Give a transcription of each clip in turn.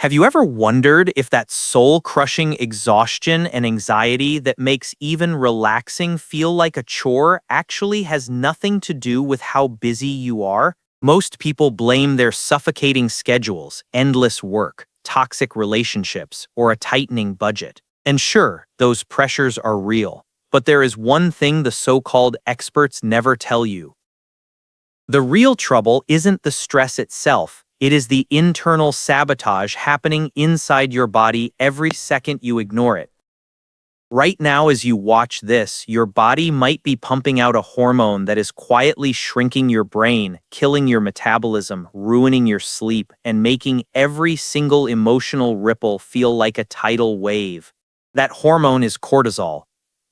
Have you ever wondered if that soul-crushing exhaustion and anxiety that makes even relaxing feel like a chore actually has nothing to do with how busy you are? Most people blame their suffocating schedules, endless work, toxic relationships, or a tightening budget. And sure, those pressures are real. But there is one thing the so-called experts never tell you. The real trouble isn't the stress itself. It is the internal sabotage happening inside your body every second you ignore it. Right now, as you watch this, your body might be pumping out a hormone that is quietly shrinking your brain, killing your metabolism, ruining your sleep, and making every single emotional ripple feel like a tidal wave. That hormone is cortisol.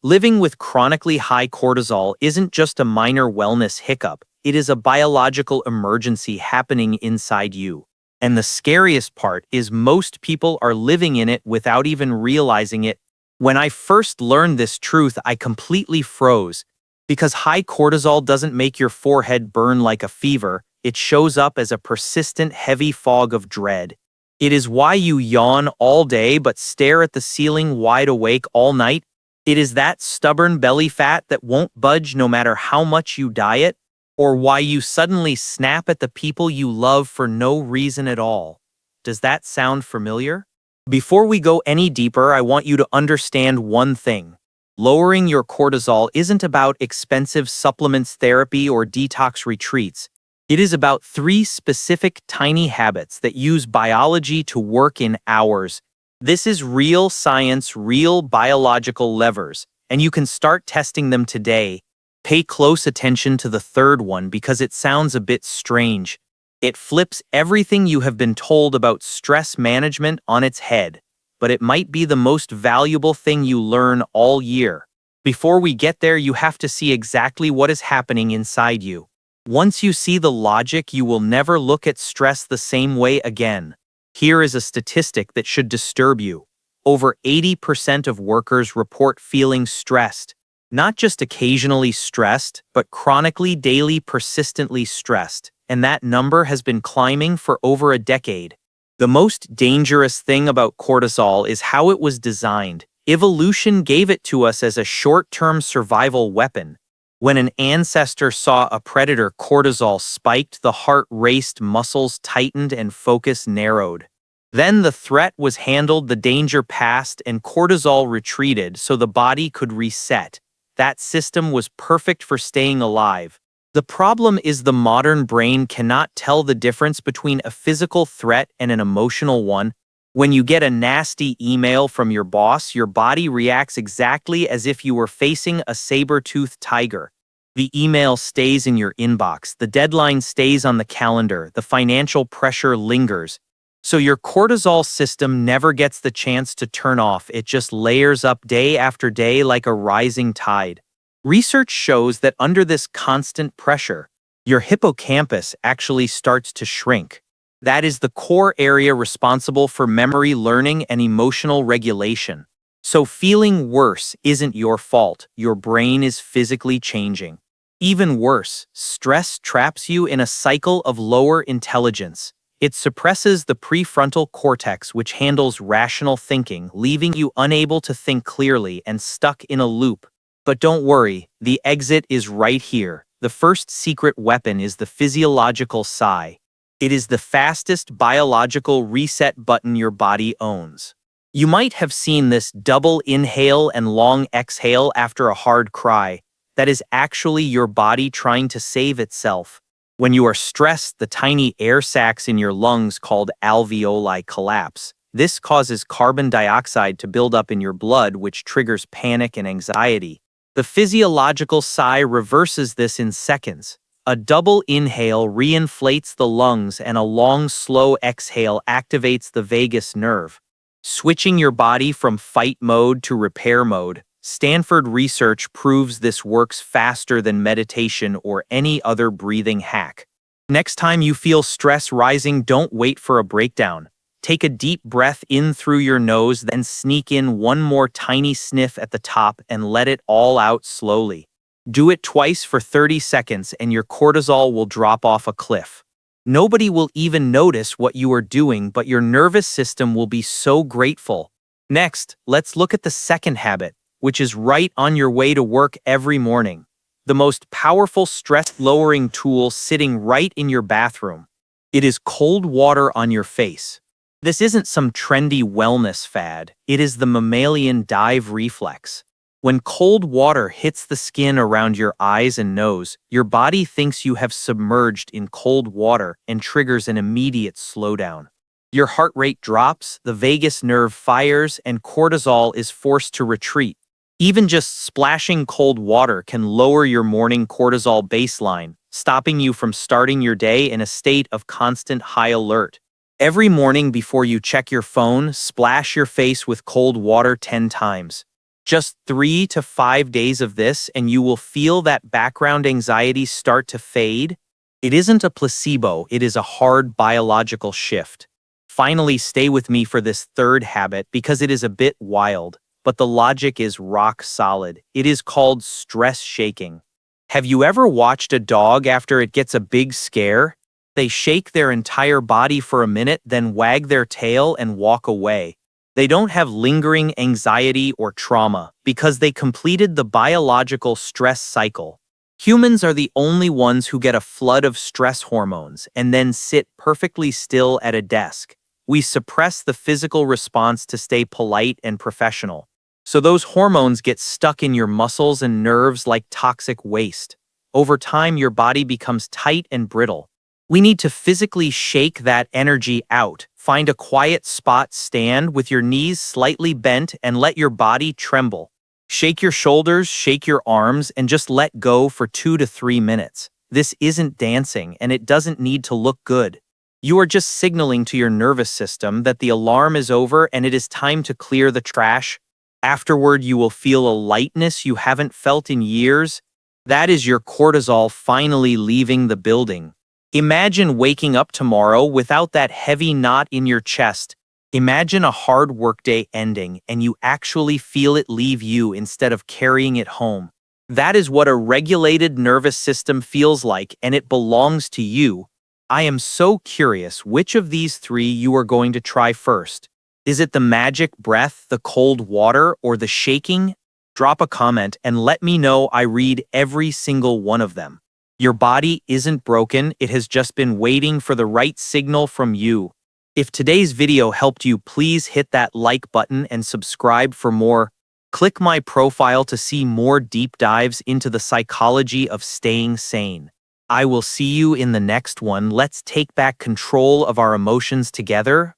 Living with chronically high cortisol isn't just a minor wellness hiccup. It is a biological emergency happening inside you. And the scariest part is most people are living in it without even realizing it. When I first learned this truth, I completely froze. Because high cortisol doesn't make your forehead burn like a fever, it shows up as a persistent heavy fog of dread. It is why you yawn all day but stare at the ceiling wide awake all night. It is that stubborn belly fat that won't budge no matter how much you diet. Or why you suddenly snap at the people you love for no reason at all. Does that sound familiar? Before we go any deeper, I want you to understand one thing. Lowering your cortisol isn't about expensive supplements therapy or detox retreats. It is about 3 specific tiny habits that use biology to work in hours. This is real science, real biological levers, and you can start testing them today. Pay close attention to the third one because it sounds a bit strange. It flips everything you have been told about stress management on its head, but it might be the most valuable thing you learn all year. Before we get there, you have to see exactly what is happening inside you. Once you see the logic, you will never look at stress the same way again. Here is a statistic that should disturb you. Over 80% of workers report feeling stressed. Not just occasionally stressed, but chronically, daily, persistently stressed, and that number has been climbing for over a decade. The most dangerous thing about cortisol is how it was designed. Evolution gave it to us as a short-term survival weapon. When an ancestor saw a predator, cortisol spiked, the heart raced, muscles tightened, and focus narrowed. Then the threat was handled, the danger passed, and cortisol retreated so the body could reset. That system was perfect for staying alive. The problem is the modern brain cannot tell the difference between a physical threat and an emotional one. When you get a nasty email from your boss, your body reacts exactly as if you were facing a saber-toothed tiger. The email stays in your inbox, the deadline stays on the calendar, the financial pressure lingers. So your cortisol system never gets the chance to turn off. It just layers up day after day like a rising tide. Research shows that under this constant pressure, your hippocampus actually starts to shrink. That is the core area responsible for memory, learning, and emotional regulation. So feeling worse isn't your fault. Your brain is physically changing. Even worse, stress traps you in a cycle of lower intelligence. It suppresses the prefrontal cortex, which handles rational thinking, leaving you unable to think clearly and stuck in a loop. But don't worry, the exit is right here. The first secret weapon is the physiological sigh. It is the fastest biological reset button your body owns. You might have seen this double inhale and long exhale after a hard cry. That is actually your body trying to save itself. When you are stressed, the tiny air sacs in your lungs called alveoli collapse. This causes carbon dioxide to build up in your blood, which triggers panic and anxiety. The physiological sigh reverses this in seconds. A double inhale reinflates the lungs, and a long, slow exhale activates the vagus nerve, switching your body from fight mode to repair mode. Stanford research proves this works faster than meditation or any other breathing hack. Next time you feel stress rising, don't wait for a breakdown. Take a deep breath in through your nose, then sneak in one more tiny sniff at the top and let it all out slowly. Do it twice for 30 seconds and your cortisol will drop off a cliff. Nobody will even notice what you are doing, but your nervous system will be so grateful. Next, let's look at the second habit, which is right on your way to work every morning. The most powerful stress-lowering tool sitting right in your bathroom. It is cold water on your face. This isn't some trendy wellness fad. It is the mammalian dive reflex. When cold water hits the skin around your eyes and nose, your body thinks you have submerged in cold water and triggers an immediate slowdown. Your heart rate drops, the vagus nerve fires, and cortisol is forced to retreat. Even just splashing cold water can lower your morning cortisol baseline, stopping you from starting your day in a state of constant high alert. Every morning before you check your phone, splash your face with cold water 10 times. Just 3 to 5 days of this and you will feel that background anxiety start to fade. It isn't a placebo, it is a hard biological shift. Finally, stay with me for this third habit because it is a bit wild, but the logic is rock solid. It is called stress shaking. Have you ever watched a dog after it gets a big scare? They shake their entire body for a minute, then wag their tail and walk away. They don't have lingering anxiety or trauma because they completed the biological stress cycle. Humans are the only ones who get a flood of stress hormones and then sit perfectly still at a desk. We suppress the physical response to stay polite and professional. So those hormones get stuck in your muscles and nerves like toxic waste. Over time, your body becomes tight and brittle. We need to physically shake that energy out. Find a quiet spot, stand with your knees slightly bent, and let your body tremble. Shake your shoulders, shake your arms, and just let go for 2 to 3 minutes. This isn't dancing, and it doesn't need to look good. You are just signaling to your nervous system that the alarm is over and it is time to clear the trash. Afterward, you will feel a lightness you haven't felt in years. That is your cortisol finally leaving the building. Imagine waking up tomorrow without that heavy knot in your chest. Imagine a hard workday ending and you actually feel it leave you instead of carrying it home. That is what a regulated nervous system feels like, and it belongs to you. I am so curious which of these 3 you are going to try first. Is it the magic breath, the cold water, or the shaking? Drop a comment and let me know. I read every single one of them. Your body isn't broken, it has just been waiting for the right signal from you. If today's video helped you, please hit that like button and subscribe for more. Click my profile to see more deep dives into the psychology of staying sane. I will see you in the next one. Let's take back control of our emotions together.